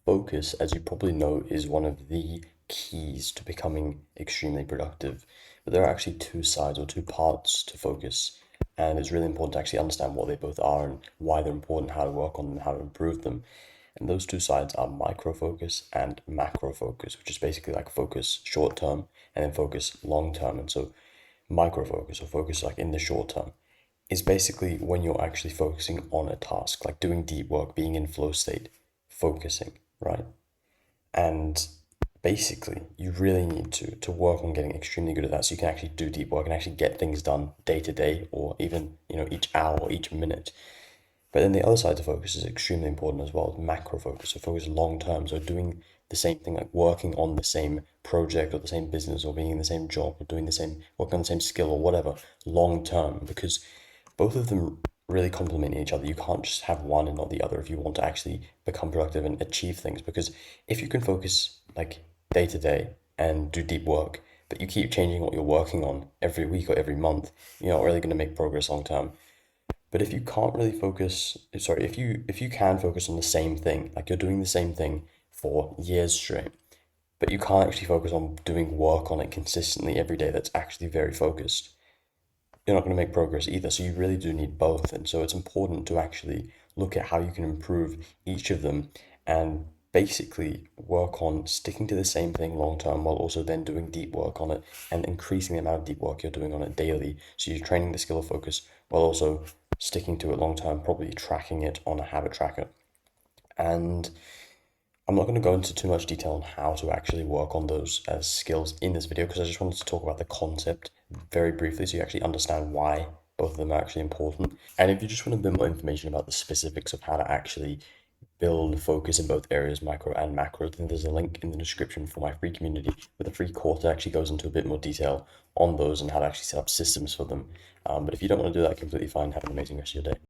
Focus, as you probably know, is one of the keys to becoming extremely productive. But there are actually two sides or two parts to focus, and it's really important to actually understand what they both are and why they're important, how to work on them, how to improve them. And those two sides are micro focus and macro focus, which is basically like focus short term and then focus long term. And so micro focus or focus like in the short term is basically when you're actually focusing on a task, like doing deep work, being in flow state, focusing, right? And basically, you really need to work on getting extremely good at that so you can actually do deep work and actually get things done day to day or even, each hour or each minute. But then the other side to focus is extremely important as well, macro focus, so focus long term. So doing the same thing, like working on the same project or the same business or being in the same job or doing the same, working on the same skill or whatever, long term, because both of them really complement each other. You can't just have one and not the other if you want to actually become productive and achieve things. Because if you can focus like day to day and do deep work, but you keep changing what you're working on every week or every month, you're not really going to make progress long term. But if you can't really focus, sorry, if you can focus on the same thing, like you're doing the same thing for years straight, but you can't actually focus on doing work on it consistently every day that's actually very focused, you're not going to make progress either. So you really do need both. And so it's important to actually look at how you can improve each of them and basically work on sticking to the same thing long term while also then doing deep work on it and increasing the amount of deep work you're doing on it daily. So you're training the skill of focus while also sticking to it long term, probably tracking it on a habit tracker. And I'm not going to go into too much detail on how to actually work on those skills in this video because I just wanted to talk about the concept very briefly so you actually understand why both of them are actually important. And if you just want a bit more information about the specifics of how to actually build focus in both areas, micro and macro, then there's a link in the description for my free community with a free course that actually goes into a bit more detail on those and how to actually set up systems for them. But if you don't want to do that, completely fine. Have an amazing rest of your day.